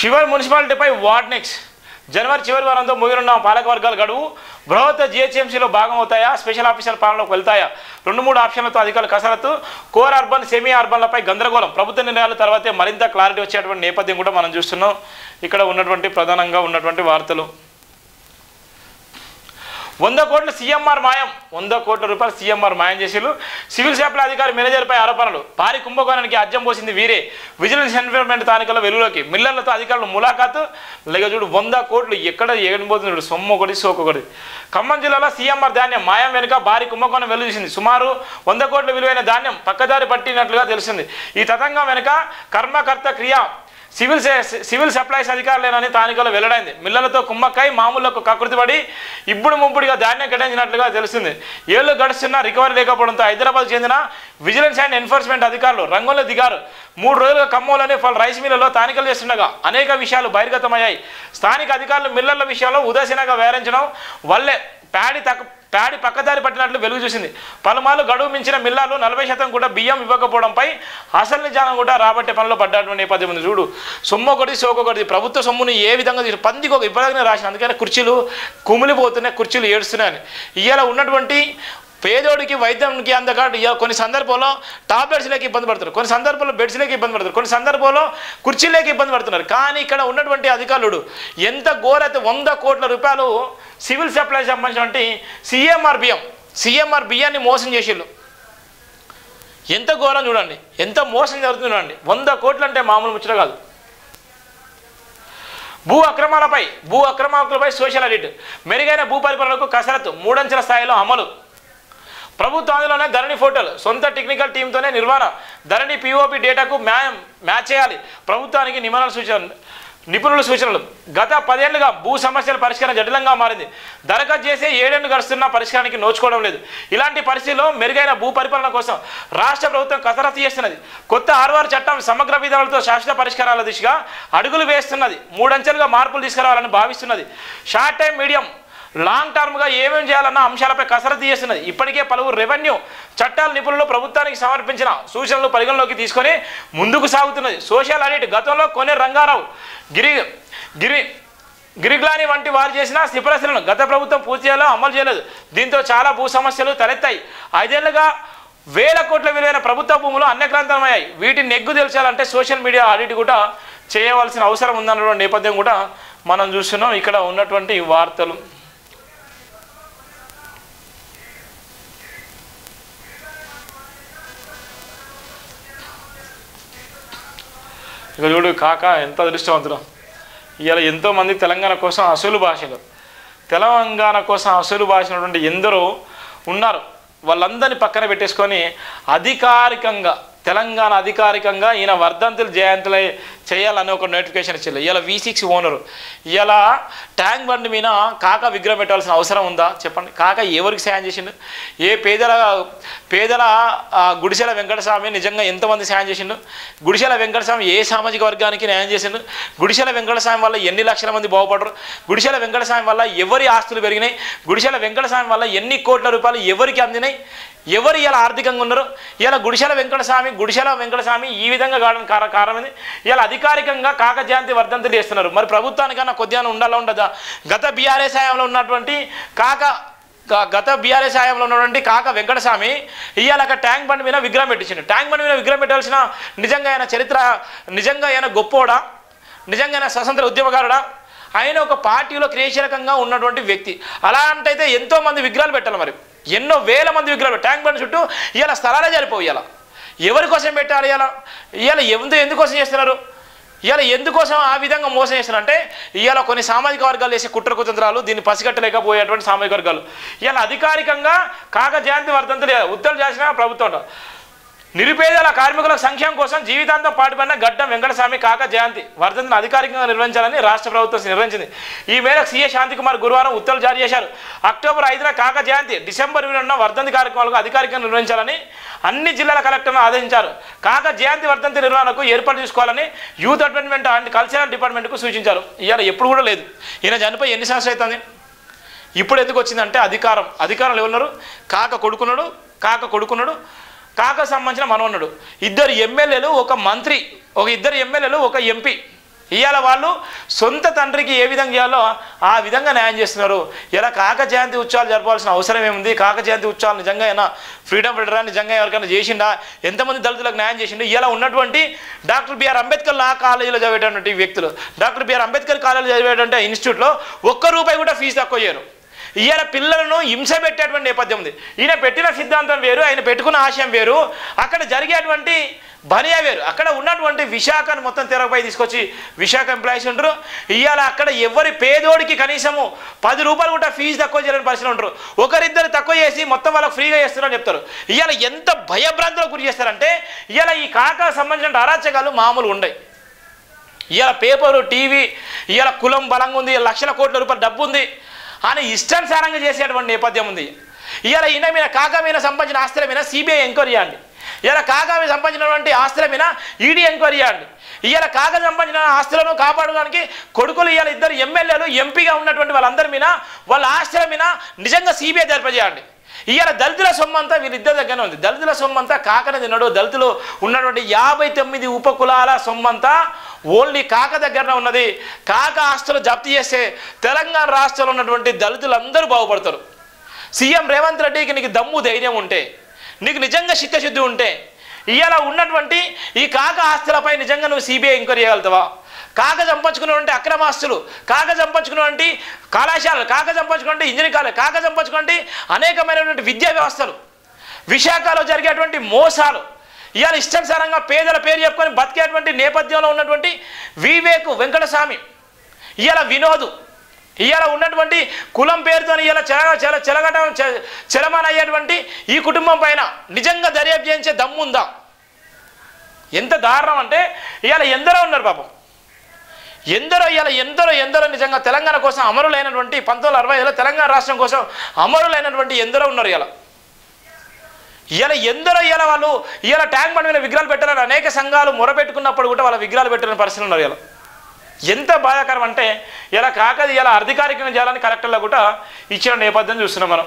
శివర్ మున్సిపాలిటీపై what next? జనవరి చివరి వారంతో ముగినున్న పాలకవర్గాల గడువు బృహత్ జిహెచ్ఎంసీలో భాగం అవుతాయా? స్పెషల్ ఆఫీసర్ పాలనలోకి వెళ్తాయా? 2-3 ఆప్షన్లతో అధికారులు కసరత్తు. కోర్ అర్బన్ సెమీ అర్బన్లపై గందరగోళం. ప్రభుత్వ నిర్ణయాల తర్వాతే మరింత క్లారిటీ వచ్చేటువంటి నేపథ్యం కూడా మనం చూస్తున్నాం. ఇక్కడ ఉన్నటువంటి ప్రధానంగా ఉన్నటువంటి వార్తలు. 100 కోట్ల సీఎంఆర్ మాయం. 100 కోట్ల రూపాయలు సీఎంఆర్ మాయం చేసిరు. సివిల్ సప్లై అధికారి మేనేజర్పై ఆరోపణలు. భారీ కుంభకోణానికి అజ్జం పోసింది వీరే. విజిలెన్స్ ఎన్విరాన్మెంట్ తానికల వెలుగులోకి. మిల్లర్లతో అధికారులు ములాఖాతు. లేక చూడు 100 కోట్లు ఎక్కడ ఎగనిపోతుంది చూడు. సొమ్ము ఒకటి సోకొకటి. ఖమ్మం జిల్లాలో సీఎంఆర్ ధాన్యం మాయం వెనుక భారీ కుంభకోణం వెలుగుసింది. సుమారు 100 కోట్ల విలువైన ధాన్యం పక్కదారి పట్టినట్లుగా తెలిసింది. ఈ తతంగం వెనుక కర్మకర్త క్రియ సివిల్ సప్లైస్ అధికారులేనని తానికలో వెల్లడైంది. మిల్లలతో కుమ్మక్కై మామూలుకు కకృతిపడి ఇప్పుడు ముప్పుడిగా ధాన్యం కేటాయించినట్లుగా తెలిసింది. ఏళ్లు గడుస్తున్నా రికవరీ లేకపోవడంతో హైదరాబాద్ చెందిన విజిలెన్స్ అండ్ ఎన్ఫోర్స్మెంట్ అధికారులు రంగంలో దిగారు. 3 రోజులుగా ఖమ్మంలోని పలు రైస్ మిల్లులో తానికలు చేస్తుండగా అనేక విషయాలు బహిర్గతమయ్యాయి. స్థానిక అధికారులు మిల్లర్ల విషయంలో ఉదాసీనంగా వ్యవహరించడం వల్లే ప్యాడి పక్కదారి పట్టినట్లు వెలుగు చూసింది. పలుమార్లు గడువు మించిన మిల్లాలు 40% కూడా బియ్యం ఇవ్వకపోవడంపై అసలు నిజానం కూడా రాబట్టే పనిలో పడ్డటువంటి నేపథ్యం ఉంది. చూడు సొమ్ము ఒకటి సోకొకటి. ప్రభుత్వ సొమ్మును ఏ విధంగా పందికి ఒక ఇబ్బందిగా రాసిన. అందుకని కుర్చీలు కుమిలిపోతున్నాయి, కుర్చీలు ఏడుస్తున్నాయని. ఇవాళ ఉన్నటువంటి పేదోడికి వైద్యానికి అందక కొన్ని సందర్భాల్లో టాబ్లెట్స్ లేక ఇబ్బంది పడుతున్నారు, కొన్ని సందర్భాల్లో బెడ్స్ లేక ఇబ్బంది పడుతున్నారు, కొన్ని సందర్భాల్లో కుర్చీ లేక ఇబ్బంది పడుతున్నారు. కానీ ఇక్కడ ఉన్నటువంటి అధికారులు ఎంత ఘోరైతే 100 కోట్ల రూపాయలు సివిల్ సప్లై సంబంధించినటువంటి సిఎంఆర్ బియ్యాన్ని మోసం చేసిళ్ళు. ఎంత ఘోరం చూడండి, ఎంత మోసం జరుగుతుంది చూడండి. 100 కోట్లు అంటే మామూలు ముచ్చట కాదు. భూ అక్రమాలపై సోషల్ ఆడిట్. మెరుగైన భూ పరిపాలనకు కసరత్తు. 3 అంచెల స్థాయిలో అమలు. ప్రభుత్వంలోనే ధరణి ఫోటోలు. సొంత టెక్నికల్ టీంతోనే నిర్వహణ. ధరణి పిఓపి డేటాకు మ్యాచ్ చేయాలి. ప్రభుత్వానికి నిపుణుల సూచనలు. గత 10 ఏళ్లుగా భూ సమస్యల పరిష్కారం జటిలంగా మారింది. దరఖాస్తు చేసే 7 ఏళ్లు గడుస్తున్న పరిష్కారానికి నోచుకోవడం లేదు. ఇలాంటి పరిస్థితుల్లో మెరుగైన భూ పరిపాలన కోసం రాష్ట్ర ప్రభుత్వం కసరత్తు చేస్తున్నది. కొత్త 6 చట్టం సమగ్ర విధానాలతో శాశ్వత పరిష్కారాల దిశగా అడుగులు వేస్తున్నది. 3 అంచెలుగా మార్పులు తీసుకురావాలని భావిస్తున్నది. షార్ట్ టైం, మీడియం, లాంగ్ టర్మ్గా ఏమేమి చేయాలన్న అంశాలపై కసరత్తు చేస్తున్నది. ఇప్పటికే పలువురు రెవెన్యూ చట్టాల నిపుణులు ప్రభుత్వానికి సమర్పించిన సూచనలు పరిగణలోకి తీసుకొని ముందుకు సాగుతున్నది. Social audit. గతంలో కొనే రంగారావు, గిరిగ్లాని వంటి వారు చేసిన సిఫారసులను గత ప్రభుత్వం పూర్తిగా అమలు చేయలేదు. దీంతో చాలా భూ సమస్యలు తలెత్తాయి. 5 ఏళ్లుగా వేల కోట్ల విలువైన ప్రభుత్వ భూములు అన్యక్రాంతమయ్యాయి. వీటిని నెగ్గు తెల్చాలంటే సోషల్ మీడియా ఆడిట్ కూడా చేయవలసిన అవసరం ఉందన్న నేపథ్యం కూడా మనం చూస్తున్నాం. ఇక్కడ ఉన్నటువంటి వార్తలు. ఇక చూడు కాక ఎంత అదృష్టవంతుడు. ఇవాళ ఎంతోమంది తెలంగాణ కోసం అసలు భాషనటువంటి ఎందరో ఉన్నారు. వాళ్ళందరినీ పక్కన పెట్టేసుకొని తెలంగాణ అధికారికంగా ఈయన వర్ధంతులు జయంతులు చేయాలని ఒక నోటిఫికేషన్ ఇచ్చారు. ఇలా V6 ఓనరు ఇలా ట్యాంక్ బండ్ మీద కాక విగ్రహం పెట్టాల్సిన అవసరం ఉందా చెప్పండి? కాక ఎవరికి సాయం చేసిండు? ఏ పేదల గుడిసెల వెంకటస్వామి నిజంగా ఎంతమంది సాయం చేసిండు? గుడిసెల వెంకటస్వామి ఏ సామాజిక వర్గానికి న్యాయం చేసిండు? గుడిసెల వెంకటస్వామి వల్ల ఎన్ని లక్షల మంది బాగుపడరు? గుడిసెల వెంకటస్వామి వల్ల ఎవరి ఆస్తులు పెరిగినాయి? గుడిసెల వెంకటస్వామి వల్ల ఎన్ని కోట్ల రూపాయలు ఎవరికి అందినాయి? ఎవరు ఇలా ఆర్థికంగా ఉన్నారు? ఇలా గుడిసెల వెంకటస్వామి ఈ విధంగా కావడానికి కారణం ఇలా అధికారికంగా కాక జయంతి వర్ధంతులు చేస్తున్నారు. మరి ప్రభుత్వానికన్నా కొద్దిగా ఉండాలా ఉండదా? గత బీఆర్ఎస్ హయాంలో ఉన్నటువంటి కాక వెంకటస్వామి ఇవాళ ట్యాంక్ బండ్ మీద విగ్రహం పెట్టించిండు. ట్యాంక్ బండ్ మీద విగ్రహం పెట్టాల్సిన నిజంగా ఆయన చరిత్ర, నిజంగా ఆయన గొప్పోడా, నిజంగా ఆయన స్వతంత్ర ఉద్యమకారుడా? ఆయన ఒక పార్టీలో క్రియాశీలకంగా ఉన్నటువంటి వ్యక్తి. అలాంటైతే ఎంతోమంది విగ్రహాలు పెట్టాలి. మరి ఎన్నో వేల మంది విగ్రహాలు ట్యాంక్ బండ్ చుట్టూ ఇలా స్థలాలే జరిపోవు. ఇలా ఎవరి కోసం పెట్టాలి? ఇలా ఎందుకోసం చేస్తున్నారు? ఇలా ఎందుకోసం ఆ విధంగా మోసం చేస్తున్నారు అంటే ఇవాళ కొన్ని సామాజిక వర్గాలు చేసే కుట్ర కుతంత్రాలు, దీన్ని పసిగట్టలేకపోయేటువంటి సామాజిక వర్గాలు ఇలా అధికారికంగా కాక జయంతి వర్ధంతులు ఉత్తర్వులు చేసిన ప్రభుత్వం. నిరుపేదల కార్మికుల సంక్షేమం కోసం జీవితాంతం పాటుపడిన గడ్డం వెంకటస్వామి కాక జయంతి వర్ధంతిని అధికారికంగా నిర్వహించాలని రాష్ట్ర ప్రభుత్వం నిర్వహించింది. ఈ మేరకు సీఏ శాంతికుమార్ గురువారం ఉత్తర్వులు జారీ చేశారు. అక్టోబర్ 5న కాక జయంతి, డిసెంబర్ 20న వర్ధంతి కార్యక్రమాలకు అధికారికంగా నిర్వహించాలని అన్ని జిల్లాల కలెక్టర్లను ఆదేశించారు. కాక జయంతి వర్ధంతి నిర్వహణకు ఏర్పాటు చేసుకోవాలని యూత్ అడ్వెంట్మెంట్ అండ్ కల్చరల్ డిపార్ట్మెంట్కు సూచించారు. ఇవాళ ఎప్పుడు కూడా లేదు. ఈయన చనిపోయి ఎన్ని సంవత్సరాలు అవుతుంది? ఇప్పుడు ఎందుకు వచ్చిందంటే అధికారంలో ఎవరున్నారు? కాక కొడుకున్నాడు, కాక సంబంధించిన మనవన్నాడు, 2 ఎమ్మెల్యేలు, ఒక మంత్రి, 2 ఎమ్మెల్యేలు, ఒక ఎంపీ. ఇవాళ వాళ్ళు సొంత తండ్రికి ఏ విధంగా చేయాలో ఆ విధంగా న్యాయం చేస్తున్నారు. ఇలా కాక జయంతి ఉత్సవాలు జరపాల్సిన అవసరం ఏముంది? కాక జయంతి ఉత్సవాలు నిజంగా అయినా ఫ్రీడమ్ ఫైటర్ నిజంగా ఎవరికైనా చేసిండా? ఎంతమంది దళితులకు న్యాయం చేసిండు? ఇలా ఉన్నటువంటి డాక్టర్ బిఆర్ అంబేద్కర్ లా కాలేజీలో చదివేటటువంటి వ్యక్తులు, డాక్టర్ బిఆర్ అంబేద్కర్ కాలేజీలో చదివేటువంటి ఇన్స్టిట్యూట్లో ₹1 కూడా ఫీజు తక్కువ చేయరు. ఈయన పిల్లలను హింస పెట్టేటువంటి నేపథ్యం ఉంది. ఈయన పెట్టిన సిద్ధాంతం వేరు, ఆయన పెట్టుకున్న ఆశయం వేరు, అక్కడ జరిగేటువంటి బనియా వేరు. అక్కడ ఉన్నటువంటి విశాఖను మొత్తం తెరపై తీసుకొచ్చి విశాఖ ఎంప్లాయీస్ ఉంటారు. ఇవాళ అక్కడ ఎవరి పేదోడికి కనీసము ₹10 కూడా ఫీజు తక్కువ చేయలేని పరిస్థితులు ఉంటారు. ఒకరిద్దరు తక్కువ చేసి మొత్తం వాళ్ళకి ఫ్రీగా చేస్తున్నారని చెప్తారు. ఇవాళ ఎంత భయభ్రాంతులకు గురి చేస్తారంటే ఇవాళ ఈ కాకా సంబంధించిన అరాచకాలు మామూలు ఉండయి. ఇవాళ పేపరు, టీవీ, ఇవాళ కులం బలంగా ఉంది, లక్షల కోట్ల రూపాయల డబ్బు ఉంది అని ఇష్టానుసారంగా చేసేటువంటి నేపథ్యం ఉంది. ఇవాళ ఈయన మీద కాకా మీద సంబంధించిన ఆస్తుల మీద సిబిఐ ఎంక్వైరీ చేయండి. ఇలా కాకా మీద సంబంధించినటువంటి ఆస్తుల మీద ఈడీ ఎంక్వైరీ చేయండి. ఇవాళ కాకా సంబంధించిన ఆస్తులను కాపాడడానికి కొడుకులు ఇవాళ 2 ఎమ్మెల్యేలు ఎంపీగా ఉన్నటువంటి వాళ్ళందరి మీద వాళ్ళ ఆస్తుల మీద నిజంగా సిబిఐ జరిపజేయండి. ఇవాళ దళితుల సొమ్మంతా వీళ్ళిద్దరి దగ్గర ఉంది. దళితుల సొమ్మంతా కాకనే తిన్నాడు. దళితులు ఉన్నటువంటి 59 ఉపకులాల సొమ్మంతా ఓన్లీ కాక దగ్గరనే ఉన్నది. కాక ఆస్తులు జప్తు చేస్తే తెలంగాణ రాష్ట్రంలో ఉన్నటువంటి దళితులందరూ బాగుపడతారు. సీఎం రేవంత్ రెడ్డికి నీకు దమ్ము ధైర్యం ఉంటే, నీకు నిజంగా చిత్తశుద్ధి ఉంటే ఇవాళ ఉన్నటువంటి ఈ కాక ఆస్తులపై నిజంగా నువ్వు సిబిఐ ఎంక్వైరీ చేయగలుగుతావా? కాక సంపాదించుకున్నటువంటి అక్రమాస్తులు, కాక సంపాదించుకున్నటువంటి కళాశాలలు, కాక సంపాదించుకున్నటువంటి ఇంజనీరింగ్ కాలేజ్, కాక సంపాదించుకున్నటువంటి అనేకమైనటువంటి విద్యా వ్యవస్థలు, విశాఖలో జరిగేటువంటి మోసాలు, ఇవాళ ఇష్టానుసారంగా పేదల పేరు చెప్పుకొని బతికేటువంటి నేపథ్యంలో ఉన్నటువంటి వివేక్ వెంకటస్వామి, ఇవాళ వినోద్, ఇవాళ ఉన్నటువంటి కులం పేరుతో ఇవాళ చలమాన అయ్యేటువంటి ఈ కుటుంబం పైన నిజంగా దర్యాప్తు చేయించే దమ్ముందా? ఎంత దారుణం అంటే ఇవాళ ఎందరో ఉన్నారు పాపం, ఎందరో నిజంగా తెలంగాణ కోసం అమరులైనటువంటి 1960లో తెలంగాణ రాష్ట్రం కోసం అమరులైనటువంటి ఎందరో ఉన్నారు. ఎందరో వాళ్ళు ట్యాంక్ బండ్ మీద విగ్రహాలు పెట్టాలని అనేక సంఘాలు మొరపెట్టుకున్నప్పుడు కూడా వాళ్ళ విగ్రహాలు పెట్టిన పరిస్థితులు ఉన్నారు. ఎంత బాధాకరం అంటే కాకది అధికారికంగా చేయాలని కలెక్టర్లో కూడా ఇచ్చిన నేపథ్యం చూస్తున్నాం మనం.